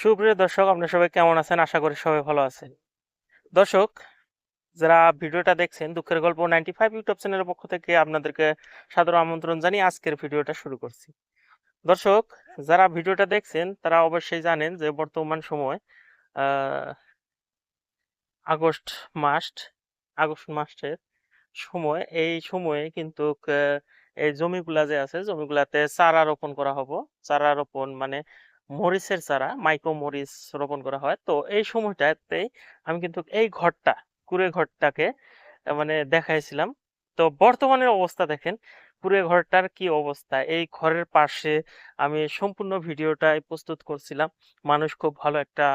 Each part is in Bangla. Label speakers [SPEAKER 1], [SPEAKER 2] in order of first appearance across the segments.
[SPEAKER 1] সুপ্রিয় দর্শক, আপনারা সবাই কেমন আছেন? আশা করি সবাই ভালো আছেন। দর্শক, যারা ভিডিওটা দেখছেন, দুঃখের গল্প 95 ইউটিউব চ্যানেলের পক্ষ থেকে আপনাদেরকে সাদর আমন্ত্রণ জানিয়ে আজকের ভিডিওটা শুরু করছি। দর্শক, যারা ভিডিওটা দেখছেন তারা অবশ্যই জানেন যে বর্তমান সময় আহ, আগস্ট মাস আগস্ট মাসের সময়, এই সময়ে কিন্তু এই জমিগুলা যে আছে জমিগুলাতে চারা রোপণ করা হবো। চারা রোপণ মানে মরিচের চারা, মাইক্রো মরিচ রোপণ করা হয়। তো এই সময়টাতে আমি কিন্তু এই ঘরটা, কুড়ে ঘরটাকে মানে দেখাইছিলাম। তো বর্তমানের অবস্থা দেখেন, কুড়ে ঘরটার কি অবস্থা। এই ঘরের পাশে আমি সম্পূর্ণ ভিডিওটাই প্রস্তুত করছিলাম। মানুষ খুব ভালো একটা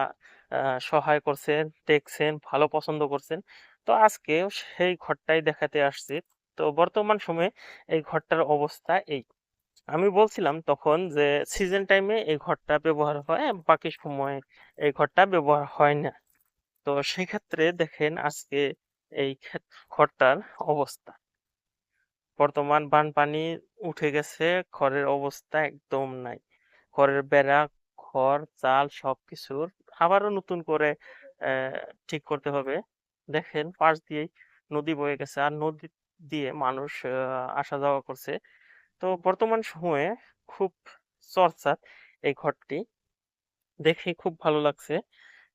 [SPEAKER 1] সহায় করছেন, দেখছেন, ভালো পছন্দ করছেন। তো আজকেও সেই ঘরটাই দেখাতে আসছি। তো বর্তমান সময়ে এই ঘরটার অবস্থা এই। আমি বলছিলাম তখন যে সিজন টাইমে এই ঘরটা ব্যবহার হয়, বাকি সময়ে এই ঘরটা ব্যবহার হয় না। তো সেক্ষেত্রে দেখেন আজকে এই ঘরটার অবস্থা। বর্তমান বানপানি উঠে গেছে, ঘরের অবস্থা একদম নাই। ঘরের বেড়া, খড়, চাল সবকিছুর আবারও নতুন করে ঠিক করতে হবে। দেখেন পাশ দিয়েই নদী বয়ে গেছে, আর নদী দিয়ে মানুষ আসা যাওয়া করছে। তো বর্তমান সময়ে খুব চর্চার এই ঘরটি, দেখে খুব ভালো লাগছে।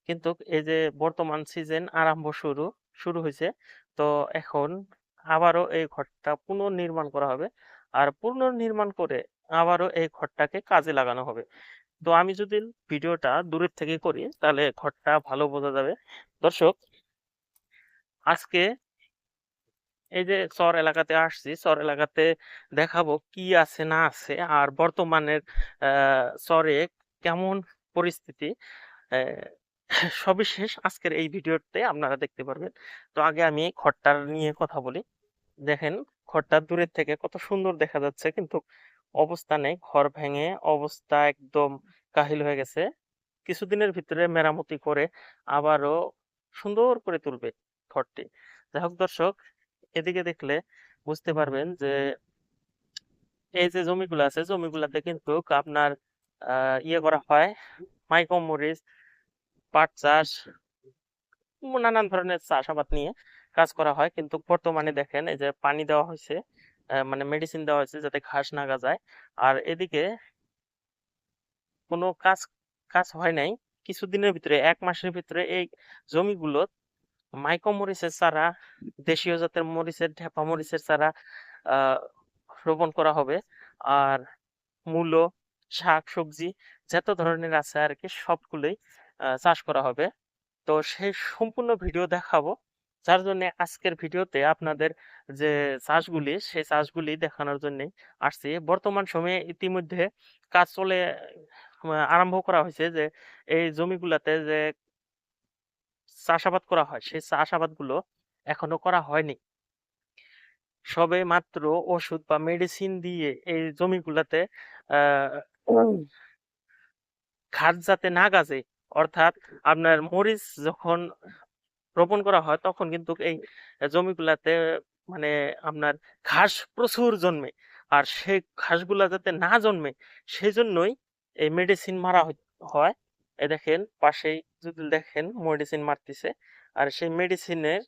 [SPEAKER 1] কিন্তু এই যে বর্তমান সিজন আরম্ভ শুরু শুরু হয়েছে, তো এখন আবারও এই ঘরটা পুনর্নির্মাণ করা হবে। আর পুনর্নির্মাণ করে আবারও এই ঘরটাকে কাজে লাগানো হবে। তো আমি যদি ভিডিওটা দূরের থেকে করি তাহলে ঘরটা ভালো বোঝা যাবে। দর্শক, আজকে এই যে চর এলাকাতে আসছি, চর এলাকাতে দেখাবো কি আছে না আছে, আর বর্তমানের চরে কেমন পরিস্থিতি, আহ, সবিশেষ আজকের এই ভিডিওতে আপনারা দেখতে পারবেন। তো আগে আমি ঘরটার নিয়ে কথা বলি। দেখেন, ঘরটা দূরের থেকে কত সুন্দর দেখা যাচ্ছে, কিন্তু অবস্থা নেই। ঘর ভেঙে অবস্থা একদম কাহিল হয়ে গেছে। কিছুদিনের ভিতরে মেরামতি করে আবারও সুন্দর করে তুলবে ঘরটি। যাই হোক দর্শক, এদিকে দেখলে বুঝতে পারবেন যে এই যে জমিগুলো আছে জমিগুলাতে কিন্তু আপনার ইয়ে করা হয়, মাইকো মরিচ, পাট চাষ, নানান ধরনের চাষাবাদ নিয়ে কাজ করা হয়। কিন্তু বর্তমানে দেখেন এই যে পানি দেওয়া হয়েছে, মানে মেডিসিন দেওয়া হয়েছে যাতে ঘাস না গজায়। আর এদিকে কোনো কাজ কাজ হয় নাই। কিছুদিনের ভিতরে, 1 মাসের ভিতরে এই জমিগুলো মাইকো মরিচের চারা, দেশীয় জাতের মরিচের, ঢেপা মরিচের চারা আহ রোপণ করা হবে। আর মূলো, শাক সবজি যত ধরনের আছে আর কি সবগুলোই চাষ করা হবে। তো সেই সম্পূর্ণ ভিডিও দেখাবো। যার জন্য আজকের ভিডিওতে আপনাদের যে চাষগুলি, সেই চাষগুলি দেখানোর জন্য আসছি। বর্তমান সময়ে ইতিমধ্যে কাজ চলে আরম্ভ করা হয়েছে, যে এই জমিগুলাতে যে চাষাবাদ করা হয় সেই চাষাবাদ গুলো এখনো করা হয়নি। সবে মাত্র ওষুধ বা মেডিসিন দিয়ে এই জমিগুলাতে আহ ঘাস যাতে না গাজে, অর্থাৎ আপনার মরিচ যখন রোপণ করা হয় তখন কিন্তু এই জমিগুলাতে মানে আপনার ঘাস প্রচুর জন্মে। আর সেই ঘাসগুলা যাতে না জন্মে সেই জন্যই এই মেডিসিন মারা হয়। এই দেখেন পাশেই যদি দেখেন মেডিসিন মারতেছে। আর সেই মেডিসিনের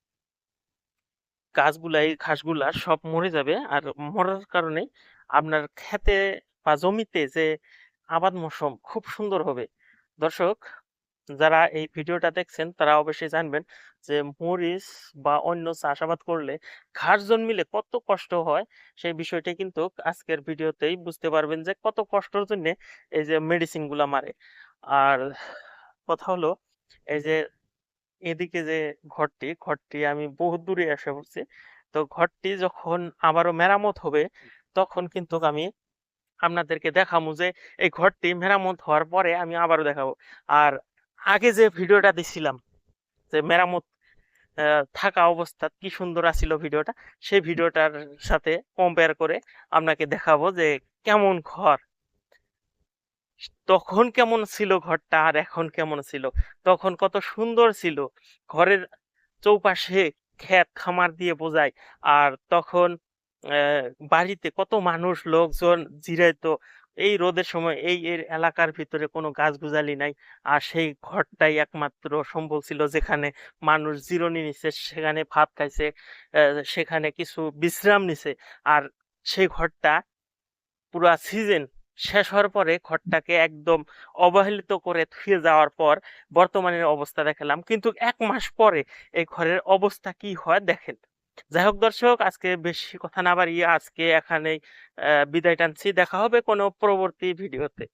[SPEAKER 1] গাছগুলা, এই ঘাসগুলা সব মরে যাবে। আর মরার কারণে আপনার খেতে বা জমিতে যে আবাদ মৌসুম খুব সুন্দর হবে। দর্শক, যারা এই ভিডিওটা দেখছেন তারা অবশ্যই জানবেন যে মরিচ বা অন্য চাষাবাদ করলে ঘাস জন্মিলে কত কষ্ট হয়। সেই বিষয়টা কিন্তু আজকের ভিডিওতেই বুঝতে পারবেন যে কত কষ্টের জন্য এই যে মেডিসিন গুলা মারে। আর কথা হলো, এই যে এদিকে যে ঘরটি আমি বহুত দূরে এসে পড়ছি। তো ঘরটি যখন আবারও মেরামত হবে তখন কিন্তু আমি আপনাদেরকে দেখাবো যে এই ঘরটি মেরামত হওয়ার পরে আমি আবারও দেখাবো। আর আগে যে ভিডিওটা দিছিলাম, যে মেরামত থাকা অবস্থা কি সুন্দর আছিল ভিডিওটা, সেই ভিডিওটার সাথে কম্পেয়ার করে আপনাকে দেখাবো যে কেমন ঘর, তখন কেমন ছিল ঘরটা আর এখন কেমন ছিল। তখন কত সুন্দর ছিল, ঘরের চৌপাশে ক্ষেত খামার দিয়ে বোঝায়। আর তখন আহ, বাড়িতে কত মানুষ লোকজন জিরাইতো, এই রোদের সময় এই এর এলাকার ভিতরে কোনো গাছগুজালি নাই, আর সেই ঘরটাই একমাত্র সম্বল ছিল যেখানে মানুষ জিরনি নিছে, সেখানে ভাত খাইছে, সেখানে কিছু বিশ্রাম নিছে। আর সেই ঘরটা পুরা সিজন শেষ হওয়ার পরে ঘরটাকে একদম অবহেলিত করে ধুয়ে যাওয়ার পর বর্তমানের অবস্থা দেখালাম, কিন্তু 1 মাস পরে এই ঘরের অবস্থা কি হয় দেখেন। যাই হোক দর্শক, আজকে বেশি কথা না বাড়িয়ে আজকে এখানেই বিদায় টানছি। দেখা হবে কোনো পরবর্তী ভিডিওতে।